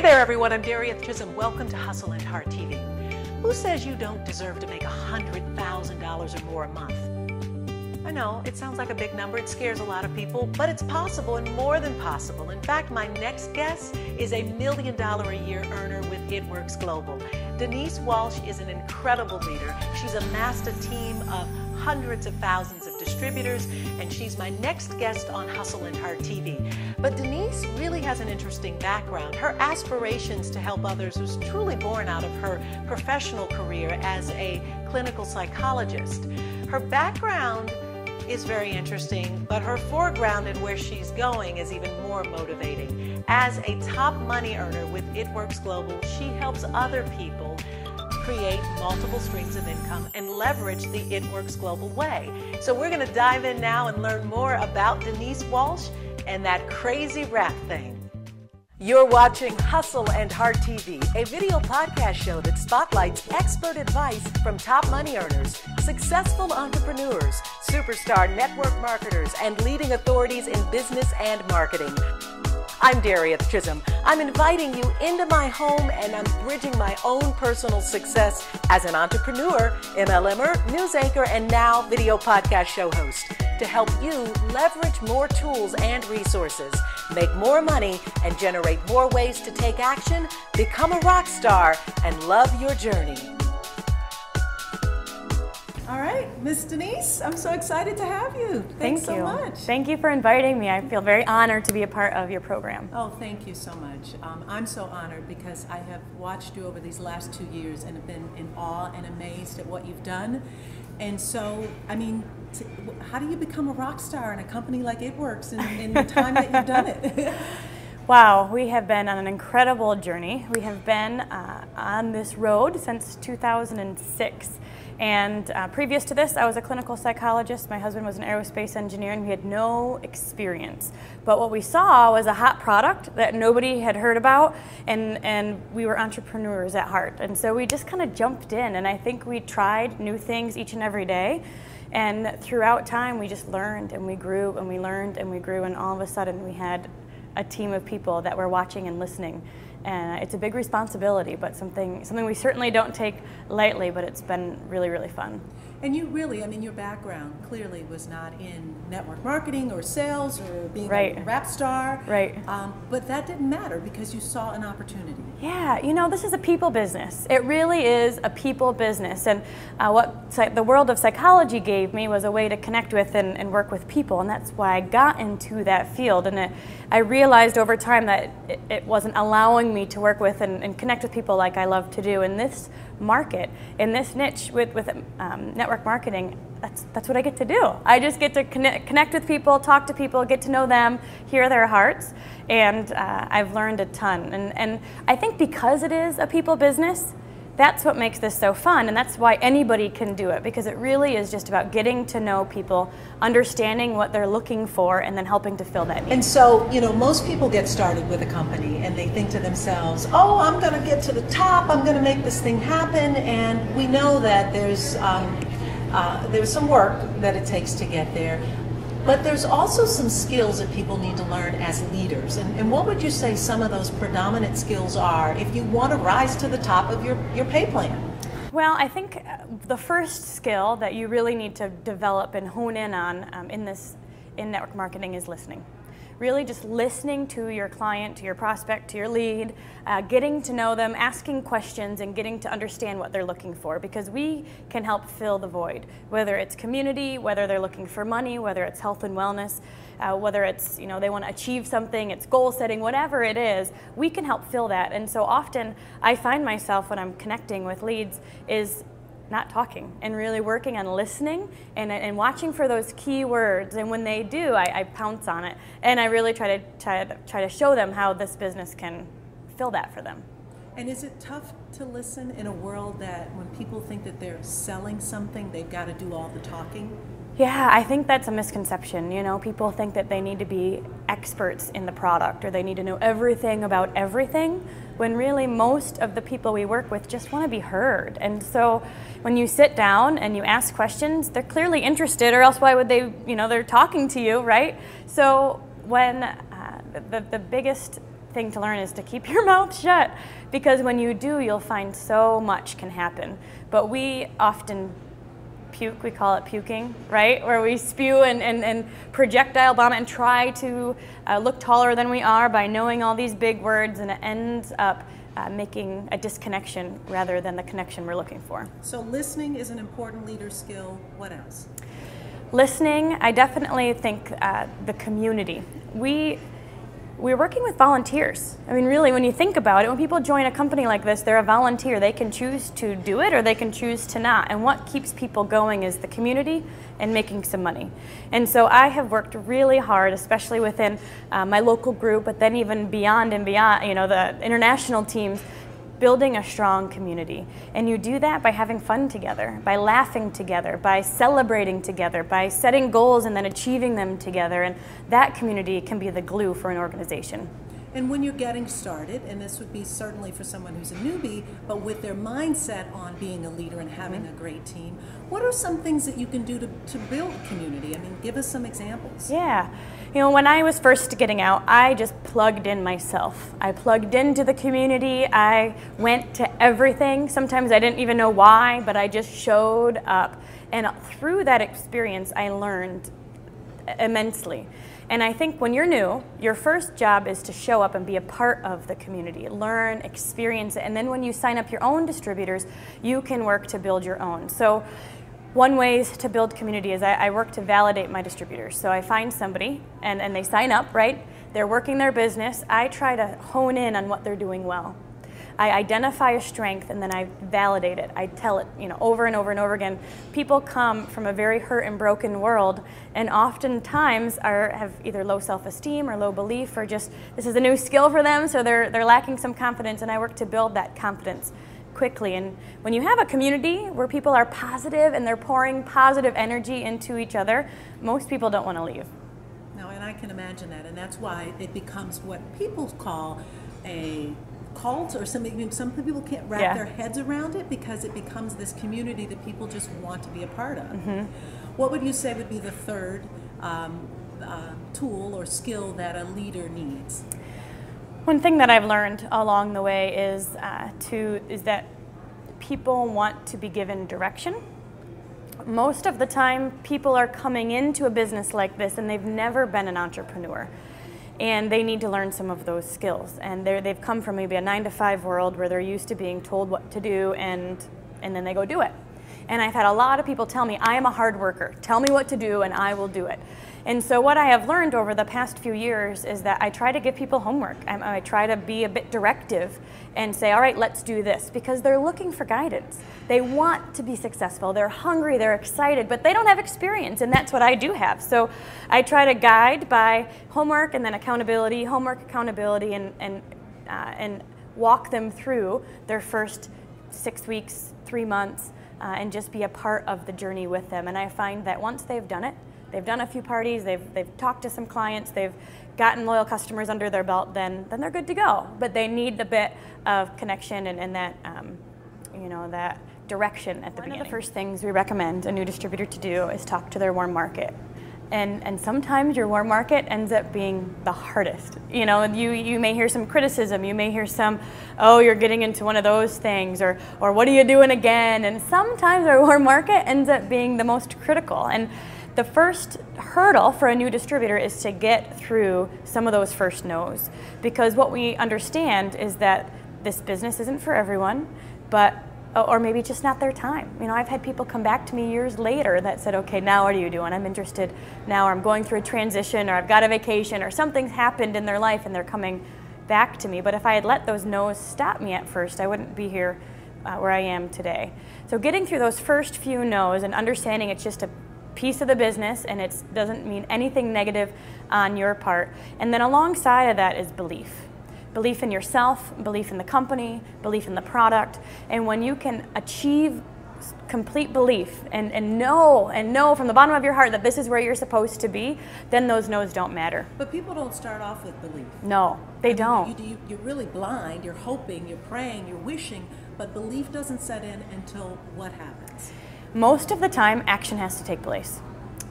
there, everyone. I'm Darieth Chisolm. Welcome to Hustle and Heart TV. Who says you don't deserve to make $100,000 or more a month? I know, it sounds like a big number. It scares a lot of people, but it's possible and more than possible. In fact, my next guest is a $1 million a year earner with It Works Global. Denise Walsh is an incredible leader. She's amassed a team of hundreds of thousands of distributors, and she's my next guest on Hustle and Heart TV. But Denise really has an interesting background. Her aspirations to help others was truly born out of her professional career as a clinical psychologist. Her background is very interesting, but her foreground and where she's going is even more motivating. As a top money earner with It Works Global, she helps other people create multiple streams of income and leverage the It Works Global way. So we're going to dive in now and learn more about Denise Walsh and that crazy rap thing. You're watching Hustle and Heart TV, a video podcast show that spotlights expert advice from top money earners, successful entrepreneurs, superstar network marketers, and leading authorities in business and marketing. I'm Darieth Chisolm. I'm inviting you into my home, and I'm bridging my own personal success as an entrepreneur, MLMer, news anchor, and now video podcast show host to help you leverage more tools and resources, make more money, and generate more ways to take action, become a rock star, and love your journey. All right, Miss Denise, I'm so excited to have you. Thanks so much. Thank you for inviting me. I feel very honored to be a part of your program. Oh, thank you so much. I'm so honored because I have watched you over these last 2 years and have been in awe and amazed at what you've done. And so, I mean, how do you become a rock star in a company like It Works in the time that you've done it? Wow, we have been on an incredible journey. We have been on this road since 2006. And previous to this, I was a clinical psychologist. My husband was an aerospace engineer, and we had no experience. But what we saw was a hot product that nobody had heard about, and we were entrepreneurs at heart. And so we just kind of jumped in, and I think we tried new things each and every day. And throughout time, we just learned, and we grew, and we learned, and we grew, and all of a sudden, we had a team of people that were watching and listening. And it's a big responsibility, but something we certainly don't take lightly, but it's been really, really fun. And you really, I mean, your background clearly was not in network marketing or sales or being a rap star. Right. But that didn't matter because you saw an opportunity. Yeah, you know, this is a people business. It really is a people business. And what the world of psychology gave me was a way to connect with and work with people. And that's why I got into that field. And I realized over time that it wasn't allowing me to work with and connect with people like I love to do. In this market, in this niche with network marketing, that's what I get to do. I just get to connect with people, talk to people, get to know them, hear their hearts, and I've learned a ton. And I think because it is a people business, that's what makes this so fun, and that's why anybody can do it, because it really is just about getting to know people, understanding what they're looking for, and then helping to fill that need. And so, you know, most people get started with a company and they think to themselves, oh, I'm going to get to the top, I'm going to make this thing happen, and we know that there's some work that it takes to get there. But there's also some skills that people need to learn as leaders. And what would you say some of those predominant skills are if you want to rise to the top of your pay plan? Well, I think the first skill that you really need to develop and hone in on in network marketing is listening. Really just listening to your client, to your prospect, to your lead, getting to know them, asking questions, and getting to understand what they're looking for, because we can help fill the void, whether it's community, whether they're looking for money, whether it's health and wellness, whether it's, you know, they want to achieve something, it's goal setting, whatever it is, we can help fill that. And so often I find myself when I'm connecting with leads is not talking and really working on listening and watching for those key words, and when they do, I pounce on it, and I really try to show them how this business can fill that for them. And is it tough to listen in a world that when people think that they're selling something, they've got to do all the talking? Yeah, I think that's a misconception. You know, people think that they need to be experts in the product or they need to know everything about everything, when really most of the people we work with just want to be heard. And so when you sit down and you ask questions, they're clearly interested, or else why would they, you know, they're talking to you, right? So when the biggest thing to learn is to keep your mouth shut, because when you do, you'll find so much can happen. But we often puke, we call it puking, right? Where we spew and projectile bomb and try to look taller than we are by knowing all these big words, and it ends up making a disconnection rather than the connection we're looking for. So listening is an important leader skill. What else? Listening, I definitely think the community. We're working with volunteers. I mean, really, when you think about it, when people join a company like this, they're a volunteer. They can choose to do it or they can choose to not. And what keeps people going is the community and making some money. And so I have worked really hard, especially within my local group, but then even beyond and beyond, you know, the international teams, building a strong community. And you do that by having fun together, by laughing together, by celebrating together, by setting goals and then achieving them together. And that community can be the glue for an organization. And when you're getting started, and this would be certainly for someone who's a newbie, but with their mindset on being a leader and having a great team, what are some things that you can do to build community? I mean, give us some examples. Yeah. You know, when I was first getting out, I just plugged in myself. I plugged into the community. I went to everything. Sometimes I didn't even know why, but I just showed up. And through that experience, I learned immensely. And I think when you're new, your first job is to show up and be a part of the community, learn, experience it, and then when you sign up your own distributors, you can work to build your own. So one way to build community is I work to validate my distributors. So I find somebody and they sign up, right? They're working their business. I try to hone in on what they're doing well. I identify a strength and then I validate it. I tell it, you know, over and over and over again. People come from a very hurt and broken world, and oftentimes have either low self-esteem or low belief, or just this is a new skill for them, so they're lacking some confidence, and I work to build that confidence quickly. And when you have a community where people are positive and they're pouring positive energy into each other, most people don't want to leave. No, and I can imagine that, and that's why it becomes what people call a cult, or something. Some people can't wrap their heads around it, because it becomes this community that people just want to be a part of. What would you say would be the third tool or skill that a leader needs? One thing that I've learned along the way is that people want to be given direction. Most of the time, people are coming into a business like this and they've never been an entrepreneur. And they need to learn some of those skills. And they've come from maybe a 9-to-5 world where they're used to being told what to do, and then they go do it. And I've had a lot of people tell me, I am a hard worker. Tell me what to do and I will do it. And so what I have learned over the past few years is that I try to give people homework. I try to be a bit directive and say, all right, let's do this, because they're looking for guidance. They want to be successful. They're hungry, they're excited, but they don't have experience, and that's what I do have. So I try to guide by homework and then accountability, and walk them through their first 6 weeks, 3 months, and just be a part of the journey with them. And I find that once they've done it, they've done a few parties, they've talked to some clients, they've gotten loyal customers under their belt, then they're good to go. But they need the bit of connection and that, that direction at the beginning. One of the first things we recommend a new distributor to do is talk to their warm market. And sometimes your warm market ends up being the hardest. You know, you may hear some criticism, you may hear some, oh, you're getting into one of those things, or what are you doing again? And sometimes our warm market ends up being the most critical. And the first hurdle for a new distributor is to get through some of those first no's, because what we understand is that this business isn't for everyone, or maybe just not their time. You know, I've had people come back to me years later that said, okay, now what are you doing? I'm interested now, or I'm going through a transition, or I've got a vacation, or something's happened in their life and they're coming back to me. But if I had let those no's stop me at first, I wouldn't be here where I am today. So getting through those first few no's and understanding it's just a piece of the business and it doesn't mean anything negative on your part. And then alongside of that is belief. Belief in yourself, belief in the company, belief in the product. And when you can achieve complete belief and know from the bottom of your heart that this is where you're supposed to be, then those no's don't matter. But people don't start off with belief. No, they don't. You're really blind, you're hoping, you're praying, you're wishing, but belief doesn't set in until what happens? Most of the time, action has to take place.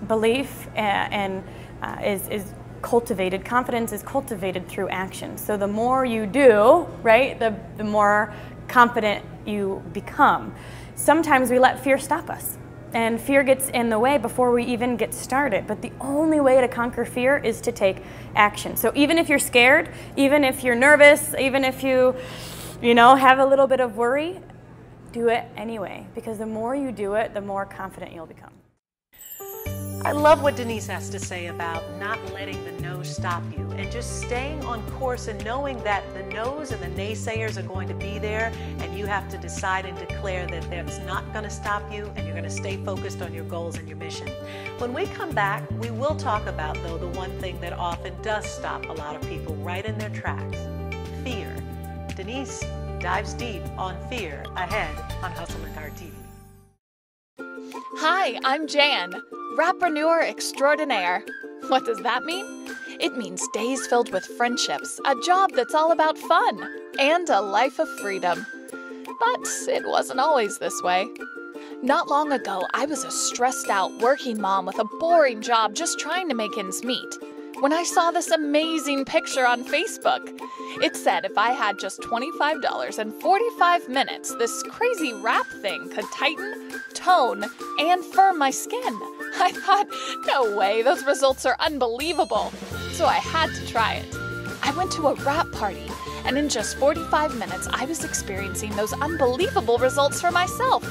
Belief is cultivated. Confidence is cultivated through action. So the more you do, right, the more confident you become. Sometimes we let fear stop us, and fear gets in the way before we even get started. But the only way to conquer fear is to take action. So even if you're scared, even if you're nervous, even if you have a little bit of worry, do it anyway, because the more you do it, the more confident you'll become. I love what Denise has to say about not letting the no's stop you and just staying on course and knowing that the no's and the naysayers are going to be there, and you have to decide and declare that that's not going to stop you, and you're going to stay focused on your goals and your mission. When we come back, we will talk about, though, the one thing that often does stop a lot of people right in their tracks: fear. Denise dives deep on fear ahead on Hustle and Heart TV. Hi, I'm Jan, Rappreneur Extraordinaire. What does that mean? It means days filled with friendships, a job that's all about fun, and a life of freedom. But it wasn't always this way. Not long ago, I was a stressed out working mom with a boring job just trying to make ends meet, when I saw this amazing picture on Facebook. It said if I had just $25 and 45 minutes, this crazy wrap thing could tighten, tone, and firm my skin. I thought, no way, those results are unbelievable. So I had to try it. I went to a wrap party, and in just 45 minutes, I was experiencing those unbelievable results for myself.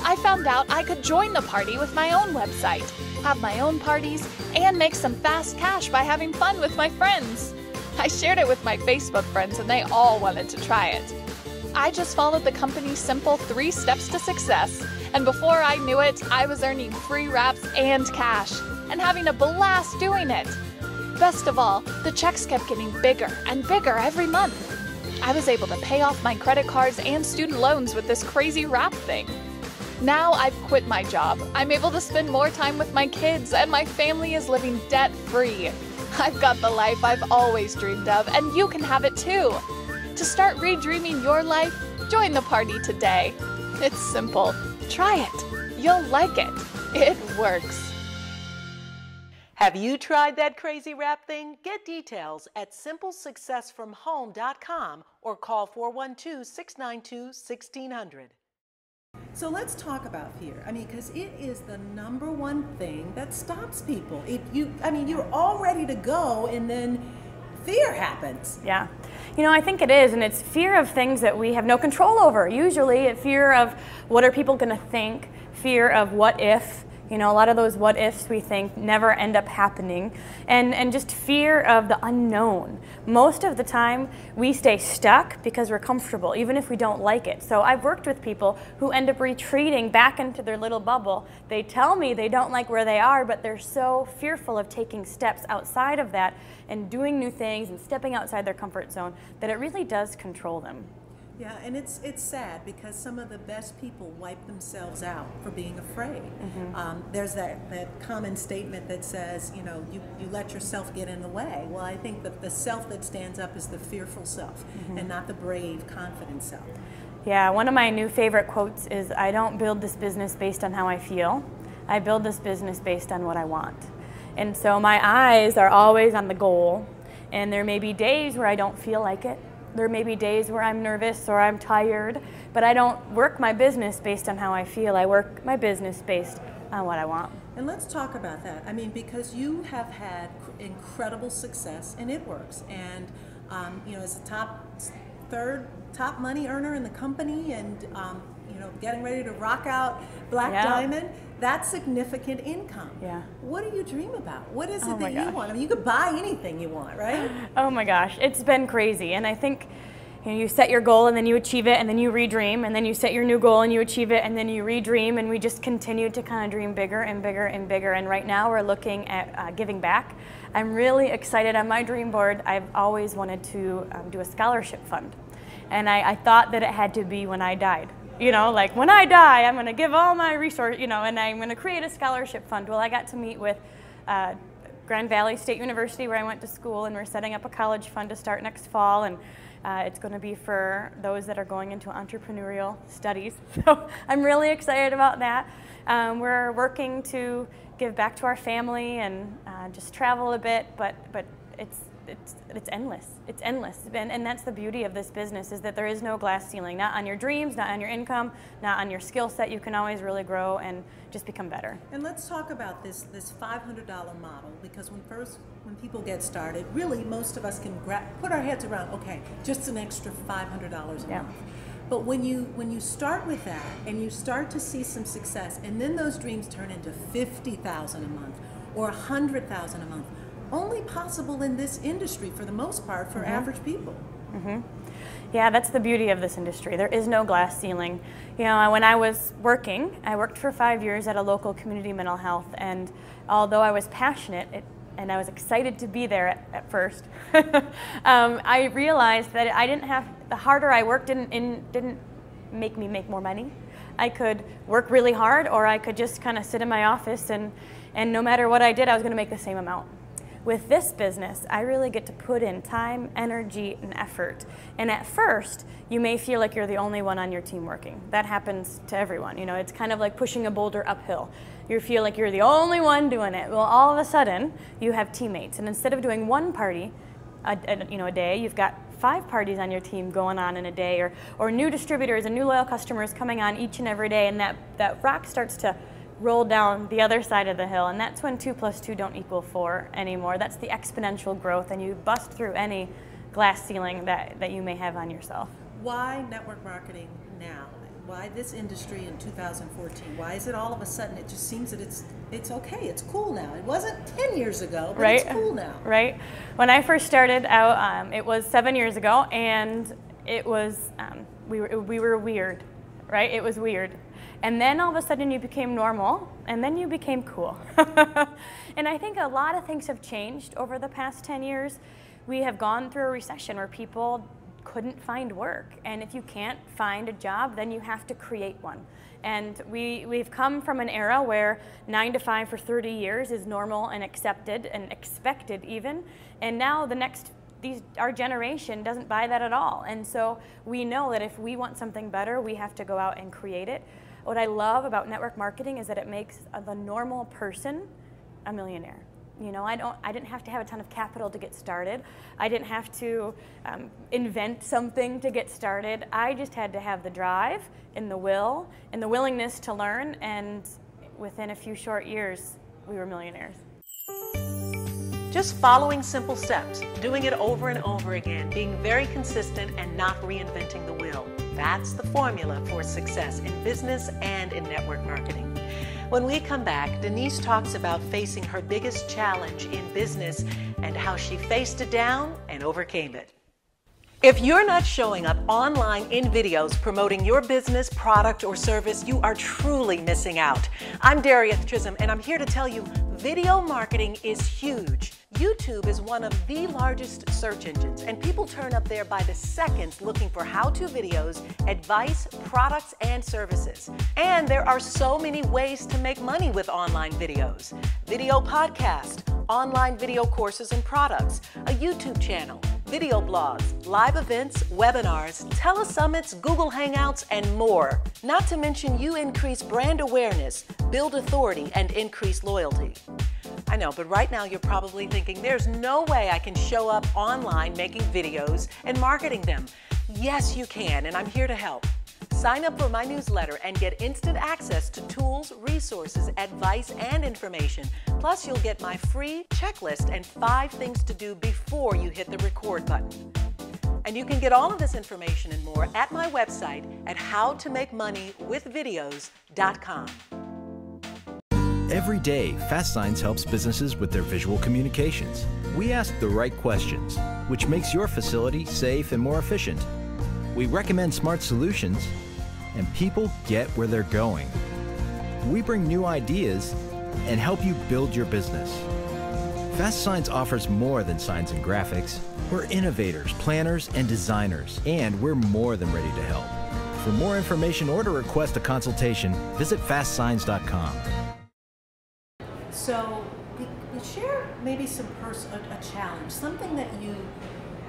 I found out I could join the party with my own website, have my own parties, and make some fast cash by having fun with my friends. I shared it with my Facebook friends, and they all wanted to try it. I just followed the company's simple 3 steps to success, and before I knew it, I was earning free wraps and cash, and having a blast doing it. Best of all, the checks kept getting bigger and bigger every month. I was able to pay off my credit cards and student loans with this crazy wrap thing. Now I've quit my job. I'm able to spend more time with my kids, and my family is living debt-free. I've got the life I've always dreamed of, and you can have it too. To start redreaming your life, join the party today. It's simple. Try it. You'll like it. It works. Have you tried that crazy wrap thing? Get details at simplesuccessfromhome.com or call 412-692-1600. So let's talk about fear. I mean, because it is the #1 thing that stops people. You're all ready to go, and then fear happens. Yeah. I think it is, and it's fear of things that we have no control over. Usually, it's fear of what are people going to think, fear of what if. A lot of those what ifs we think never end up happening, and just fear of the unknown. Most of the time we stay stuck because we're comfortable, even if we don't like it. So I've worked with people who end up retreating back into their little bubble. They tell me they don't like where they are, but they're so fearful of taking steps outside of that and doing new things and stepping outside their comfort zone that it really does control them. Yeah, and it's sad because some of the best people wipe themselves out for being afraid. Mm-hmm. There's that common statement that says, you let yourself get in the way. Well, I think that the self that stands up is the fearful self, mm-hmm. and not the brave, confident self. Yeah, one of my new favorite quotes is, I don't build this business based on how I feel. I build this business based on what I want. And so my eyes are always on the goal, and there may be days where I don't feel like it. There may be days where I'm nervous or I'm tired, but I don't work my business based on how I feel. I work my business based on what I want. And let's talk about that. I mean, because you have had incredible success, and it works. And as a third top money earner in the company, and getting ready to rock out Black Diamond, that's significant income. Yeah. What do you dream about? What is it that you want? I mean, you could buy anything you want, right? Oh my gosh, it's been crazy. And I think you set your goal and then you achieve it, and then you redream, and then you set your new goal and you achieve it, and then you redream, and we just continue to kind of dream bigger and bigger and bigger. And right now we're looking at giving back. I'm really excited. On my dream board, I've always wanted to do a scholarship fund. And I thought that it had to be when I died. Like when I die, I'm going to give all my resources, and I'm going to create a scholarship fund. Well, I got to meet with Grand Valley State University, where I went to school, and we're setting up a college fund to start next fall. And It's going to be for those that are going into entrepreneurial studies. So I'm really excited about that. We're working to give back to our family and just travel a bit, but it's endless. It's endless, and that's the beauty of this business, is that there is no glass ceiling. Not on your dreams, not on your income, not on your skill set. You can always really grow and just become better. And let's talk about this $500 model, because when people get started, really most of us can put our heads around, okay, just an extra $500 a month. But when you start with that and you start to see some success, and then those dreams turn into $50,000 a month or $100,000 a month, only possible in this industry for the most part for average people. Yeah, that's the beauty of this industry. There is no glass ceiling. You know, when I was working, I worked for 5 years at a local community mental health, and although I was passionate and I was excited to be there at first, I realized that the harder I worked didn't make me make more money. I could work really hard, or I could just kind of sit in my office, and no matter what I did, I was going to make the same amount. With this business, I really get to put in time, energy, and effort. And at first, you may feel like you're the only one on your team working. That happens to everyone. You know, it's kind of like pushing a boulder uphill. You feel like you're the only one doing it. Well, all of a sudden, you have teammates. And instead of doing one party a day, you've got 5 parties on your team going on in a day, or new distributors and new loyal customers coming on each and every day. And that rock starts to roll down the other side of the hill, and that's when 2 + 2 don't equal 4 anymore. That's the exponential growth, and you bust through any glass ceiling that you may have on yourself. Why network marketing now? Why this industry in 2014? Why is it all of a sudden, it just seems that it's okay, it's cool now? It wasn't 10 years ago, but right? It's cool now. Right. When I first started out, it was 7 years ago, and it was, we were weird, right? It was weird. And then all of a sudden you became normal, and then you became cool. And I think a lot of things have changed over the past 10 years. We have gone through a recession where people couldn't find work. And if you can't find a job, then you have to create one. And we've come from an era where 9 to 5 for 30 years is normal and accepted and expected even. And now our generation doesn't buy that at all. And so we know that if we want something better, we have to go out and create it. What I love about network marketing is that it makes the normal person a millionaire. You know, I didn't have to have a ton of capital to get started. I didn't have to invent something to get started. I just had to have the drive and the will and the willingness to learn, and within a few short years, we were millionaires. Just following simple steps, doing it over and over again, being very consistent and not reinventing the wheel. That's the formula for success in business and in network marketing. When we come back, Denise talks about facing her biggest challenge in business and how she faced it down and overcame it. If you're not showing up online in videos promoting your business, product, or service, you are truly missing out. I'm Darieth Chisolm, and I'm here to tell you video marketing is huge. YouTube is one of the largest search engines, and people turn up there by the seconds looking for how-to videos, advice, products, and services. And there are so many ways to make money with online videos. Video podcast, online video courses and products, a YouTube channel, video blogs, live events, webinars, telesummits, Google Hangouts, and more. Not to mention you increase brand awareness, build authority, and increase loyalty. I know, but right now you're probably thinking, there's no way I can show up online making videos and marketing them. Yes, you can, and I'm here to help. Sign up for my newsletter and get instant access to tools, resources, advice, and information. Plus, you'll get my free checklist and 5 things to do before you hit the record button. And you can get all of this information and more at my website at howtomakemoneywithvideos.com. Every day, Fast Signs helps businesses with their visual communications. We ask the right questions, which makes your facility safe and more efficient. We recommend smart solutions, and people get where they're going. We bring new ideas and help you build your business. Fast Signs offers more than signs and graphics. We're innovators, planners, and designers, and we're more than ready to help. For more information or to request a consultation, visit fastsigns.com. So share maybe a challenge, something that you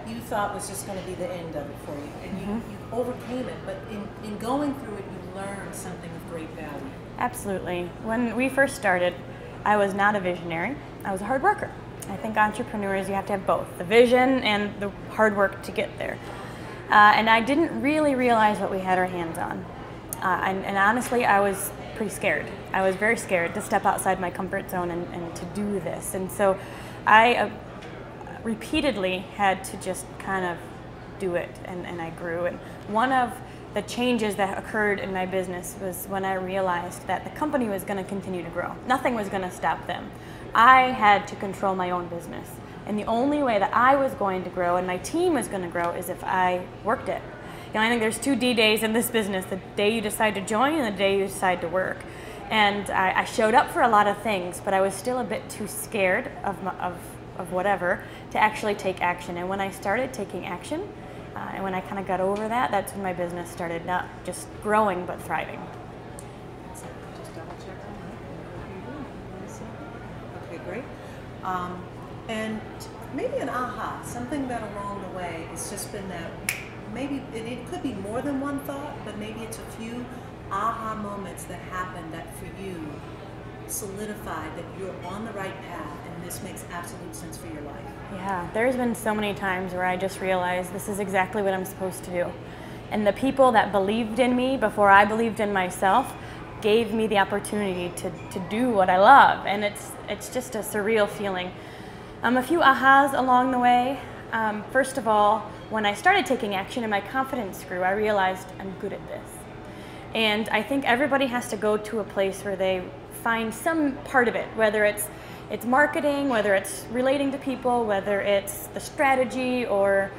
you thought was just going to be the end of it for you, and you overcame it, but in going through it, you learned something of great value. Absolutely. When we first started, I was not a visionary. I was a hard worker. I think entrepreneurs, you have to have both, the vision and the hard work to get there. And I didn't really realize what we had our hands on. And honestly, I was pretty scared. I was very scared to step outside my comfort zone and to do this. And so I repeatedly had to just kind of do it, and I grew. And one of the changes that occurred in my business was when I realized that the company was going to continue to grow. Nothing was going to stop them. I had to control my own business. And the only way that I was going to grow and my team was going to grow is if I worked it. You know, I think there's 2 D-days in this business, the day you decide to join and the day you decide to work. And I showed up for a lot of things, but I was still a bit too scared of whatever to actually take action. And when I started taking action, and when I kind of got over that, that's when my business started not just growing, but thriving. So just double check on that. Okay, great. And maybe an aha, something that along the way, it's just been that maybe it could be more than one thought, but maybe it's a few aha moments that happened that for you solidified that you're on the right path and this makes absolute sense for your life. Yeah, there's been so many times where I just realized this is exactly what I'm supposed to do. And the people that believed in me before I believed in myself gave me the opportunity to do what I love. And it's just a surreal feeling. A few ahas along the way. First of all, when I started taking action and my confidence grew, I realized I'm good at this. And I think everybody has to go to a place where they find some part of it, whether it's marketing, whether it's relating to people, whether it's the strategy or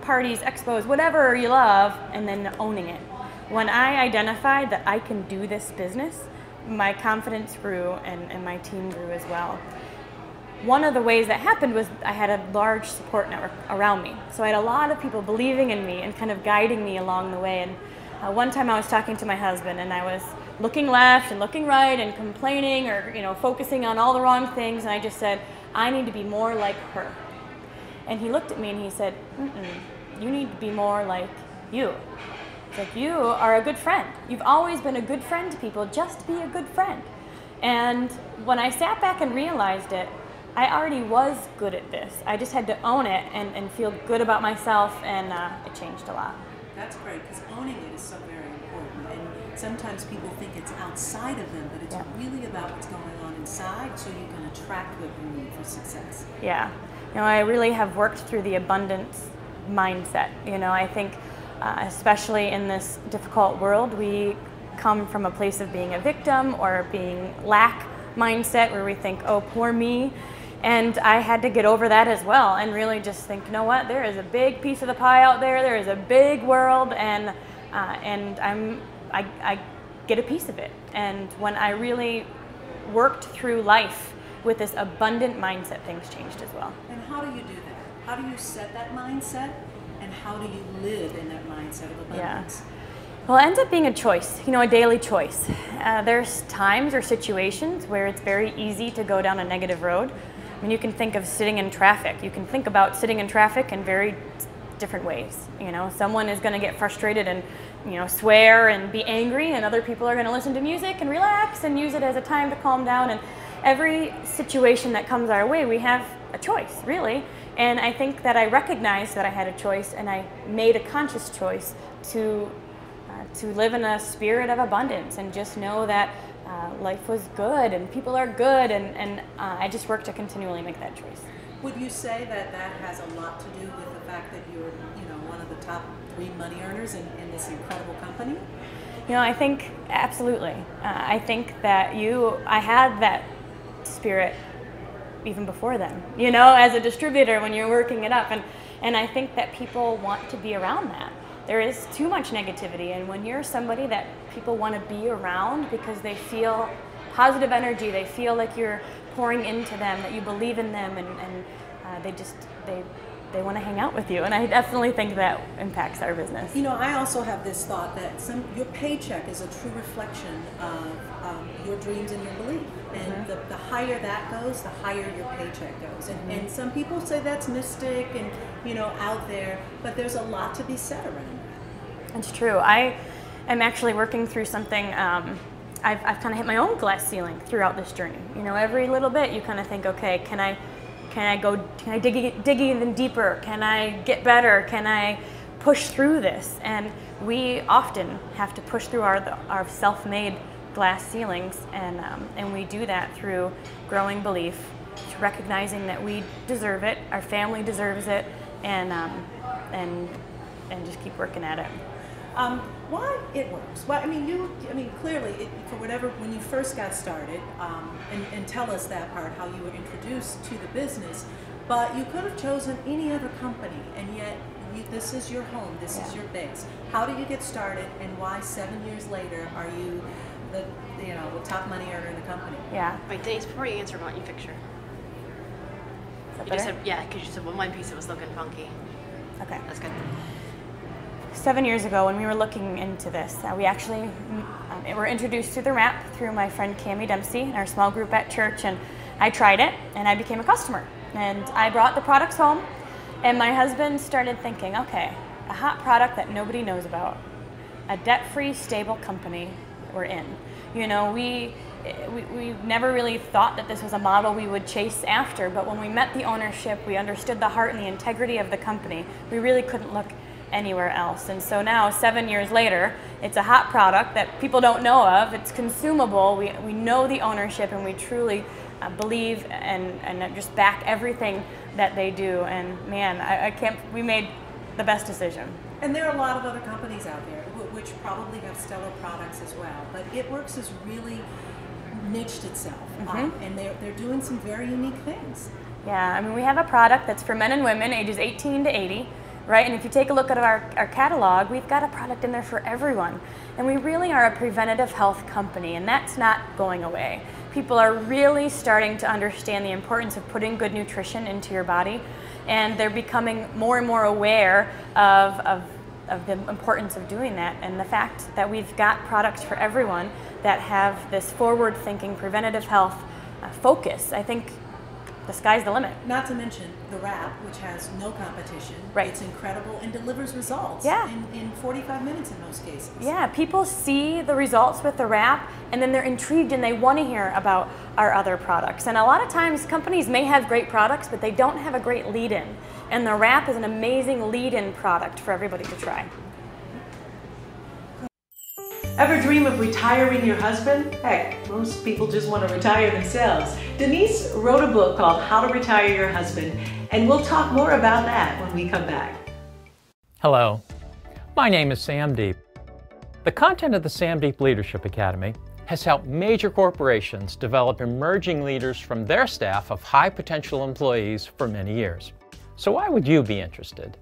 parties, expos, whatever you love, and then owning it. When I identified that I can do this business, my confidence grew and my team grew as well. One of the ways that happened was I had a large support network around me. So I had a lot of people believing in me and kind of guiding me along the way. And one time I was talking to my husband and I was looking left and looking right and complaining or focusing on all the wrong things, and I just said, I need to be more like her. And he looked at me and he said, you need to be more like you. It's like, you are a good friend. You've always been a good friend to people. Just be a good friend. And when I sat back and realized it, I already was good at this. I just had to own it and feel good about myself, and it changed a lot. That's great, because owning it is so very important. And sometimes people think it's outside of them, but it's really about what's going on inside, so you can attract what you need for success. Yeah. I really have worked through the abundance mindset. I think especially in this difficult world, we come from a place of being a victim or being lack mindset where we think, oh, poor me. And I had to get over that as well and really just think, you know what, there is a big piece of the pie out there, there is a big world, and I get a piece of it. And when I really worked through life with this abundant mindset, things changed as well. And how do you do that? How do you set that mindset, and how do you live in that mindset of abundance? Yeah. Well, it ends up being a choice, a daily choice. There's times or situations where it's very easy to go down a negative road. I mean, you can think of sitting in traffic. You can think about sitting in traffic in very different ways. Someone is going to get frustrated and, swear and be angry, and other people are going to listen to music and relax and use it as a time to calm down. And every situation that comes our way, we have a choice, really. And I think that I recognized that I had a choice, and I made a conscious choice to live in a spirit of abundance and just know that life was good and people are good, and I just work to continually make that choice. Would you say that that has a lot to do with the fact that you're one of the top 3 money earners in this incredible company? I think absolutely. I think that I had that spirit even before then, as a distributor when you're working it up, and I think that people want to be around that. There is too much negativity, and when you're somebody that people want to be around because they feel positive energy, they feel like you're pouring into them, that you believe in them, and they want to hang out with you, and I definitely think that impacts our business. I also have this thought that your paycheck is a true reflection of your dreams and your belief. And the higher that goes, the higher your paycheck goes. And some people say that's mystic and, you know, out there, but there's a lot to be said around that. It's true. I am actually working through something. I've kind of hit my own glass ceiling throughout this journey. You know, every little bit you kind of think, okay, can I dig even deeper? Can I get better? Can I push through this? And we often have to push through our self-made glass ceilings, and we do that through growing belief, recognizing that we deserve it, our family deserves it, and just keep working at it. Why it works? Well, I mean, clearly, for whatever, when you first got started, and tell us that part, how you were introduced to the business, but you could have chosen any other company, and yet this is your home, this is your base. How did you get started, and why 7 years later are you the top money earner in the company? Yeah. Wait, Denise, before you answer, why don't you fix your... You just said, yeah, because you said one piece it was looking funky. Okay. That's good. 7 years ago, when we were looking into this, we actually were introduced to the wrap through my friend Cammie Dempsey in our small group at church, and I tried it, and I became a customer. And I brought the products home, and my husband started thinking, okay, a hot product that nobody knows about, a debt-free, stable company we're in. You know, we never really thought that this was a model we would chase after, but when we met the ownership, we understood the heart and the integrity of the company. We really couldn't look anywhere else. And so now, 7 years later, it's a hot product that people don't know of. It's consumable. We know the ownership, and we truly believe and just back everything that they do. And man, we made the best decision. And there are a lot of other companies out there which probably have stellar products as well, but It Works has really niched itself, and they're doing some very unique things. Yeah, I mean, we have a product that's for men and women ages 18 to 80, right? And if you take a look at our catalog, we've got a product in there for everyone. And we really are a preventative health company, and that's not going away. People are really starting to understand the importance of putting good nutrition into your body, and they're becoming more and more aware of the importance of doing that, and the fact that we've got products for everyone that have this forward-thinking preventative health focus. I think the sky's the limit. Not to mention the wrap, which has no competition. Right. It's incredible and delivers results in 45 minutes in most cases. Yeah, people see the results with the wrap, and then they're intrigued and they want to hear about our other products. And a lot of times companies may have great products, but they don't have a great lead-in. And the wrap is an amazing lead-in product for everybody to try. Ever dream of retiring your husband? Heck, most people just want to retire themselves. Denise wrote a book called How to Retire Your Husband, and we'll talk more about that when we come back. Hello, my name is Sam Deep. The content of the Sam Deep Leadership Academy has helped major corporations develop emerging leaders from their staff of high potential employees for many years. So why would you be interested?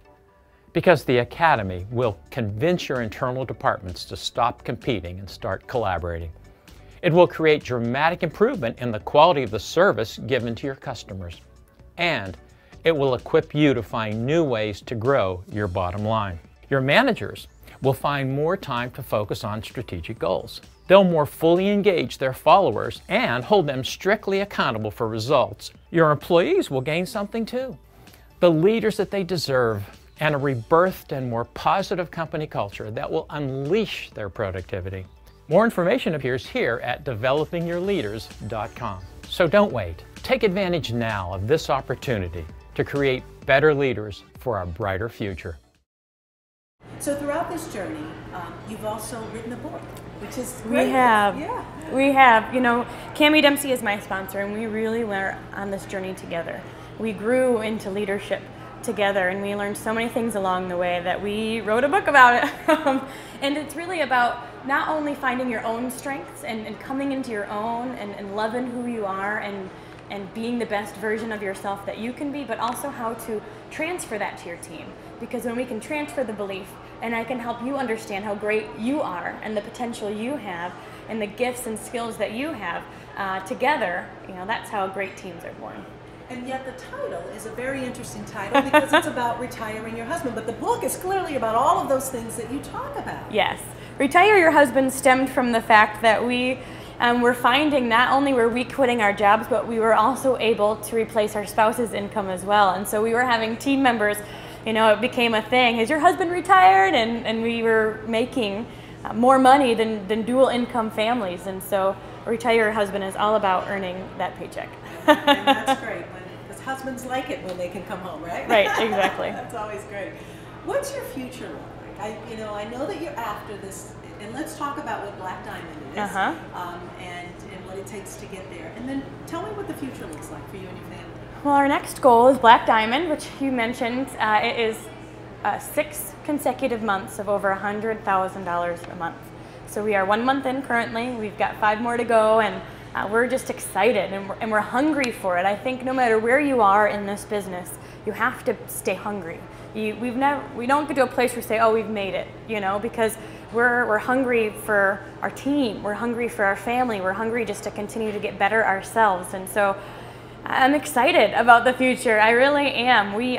Because the Academy will convince your internal departments to stop competing and start collaborating. It will create dramatic improvement in the quality of the service given to your customers. And it will equip you to find new ways to grow your bottom line. Your managers will find more time to focus on strategic goals. They'll more fully engage their followers and hold them strictly accountable for results. Your employees will gain something too. The leaders that they deserve, and a rebirthed and more positive company culture that will unleash their productivity. More information appears here at developingyourleaders.com. So don't wait. Take advantage now of this opportunity to create better leaders for a brighter future. So throughout this journey, you've also written a book, which is great. We have. Yeah. We have. You know, Cammie Dempsey is my sponsor, and we really were on this journey together. We grew into leadership together, and we learned so many things along the way that we wrote a book about it. And it's really about not only finding your own strengths and coming into your own and loving who you are and being the best version of yourself that you can be, but also how to transfer that to your team. Because when we can transfer the belief, and I can help you understand how great you are and the potential you have and the gifts and skills that you have together, you know, that's how great teams are born. And yet the title is a very interesting title because it's about retiring your husband, but the book is clearly about all of those things that you talk about. Yes. Retire Your Husband stemmed from the fact that we we're finding not only were we quitting our jobs, but we were also able to replace our spouse's income as well. And so we were having team members, you know, it became a thing. Is your husband retired? And we were making more money than dual income families. And so a retired husband is all about earning that paycheck. And that's great, because husbands like it when they can come home, right? Right, exactly. That's always great. What's your future look like? I know that you're after this, and let's talk about what Black Diamond is, and what it takes to get there. And then tell me what the future looks like for you and your family. Well, our next goal is Black Diamond, which you mentioned. It is 6 consecutive months of over $100,000 a month. So we are 1 month in currently. We've got 5 more to go, and we're just excited and we're hungry for it. I think no matter where you are in this business, you have to stay hungry. We don't get to a place where we say, oh, we've made it, you know, because we're hungry for our team, we're hungry for our family, we're hungry just to continue to get better ourselves. And so I'm excited about the future. I really am. We've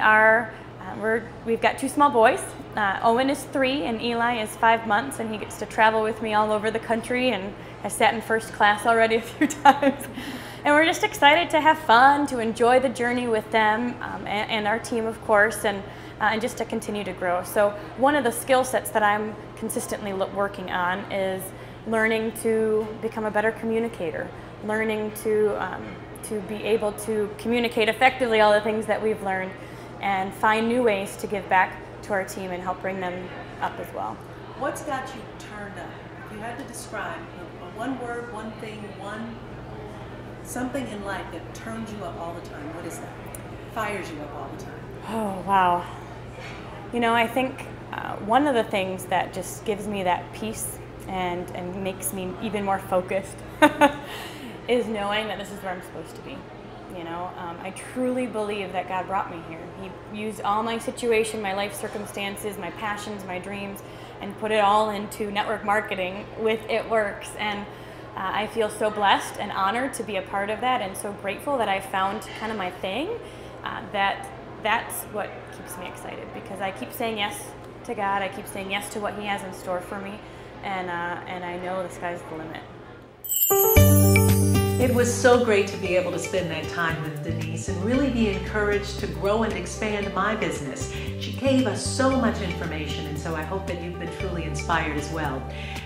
got 2 small boys. Owen is 3 and Eli is 5 months, and he gets to travel with me all over the country and has sat in first class already a few times. And we're just excited to have fun, to enjoy the journey with them and our team, of course, and just to continue to grow. So one of the skill sets that I'm consistently working on is learning to become a better communicator, learning to be able to communicate effectively all the things that we've learned and find new ways to give back to our team and help bring them up as well. What's got you turned up? If you had to describe one word, one thing, something in life that turns you up all the time, what is that? Fires you up all the time? Oh, wow. You know, I think one of the things that just gives me that peace and makes me even more focused is knowing that this is where I'm supposed to be. You know, I truly believe that God brought me here. He used all my situation, my life circumstances, my passions, my dreams, and put it all into network marketing with It Works. And I feel so blessed and honored to be a part of that, and so grateful that I found kind of my thing. That's what keeps me excited, because I keep saying yes to God. I keep saying yes to what He has in store for me, and I know the sky's the limit. It was so great to be able to spend that time with Denise and really be encouraged to grow and expand my business. She gave us so much information, and so I hope that you've been truly inspired as well.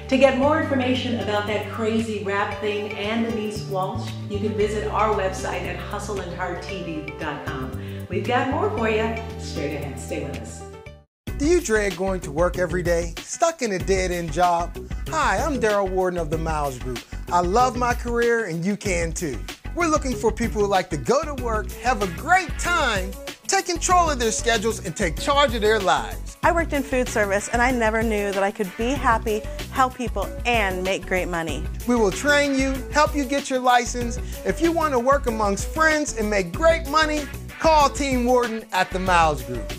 To get more information about that crazy rap thing and Denise Walsh, you can visit our website at hustleandhearttv.com. We've got more for you. Straight ahead. Stay with us. Do you dread going to work every day? Stuck in a dead-end job? Hi, I'm Daryl Warden of the Miles Group. I love my career, and you can too. We're looking for people who like to go to work, have a great time, take control of their schedules, and take charge of their lives. I worked in food service, and I never knew that I could be happy, help people, and make great money. We will train you, help you get your license. If you want to work amongst friends and make great money, call Team Warden at the Miles Group.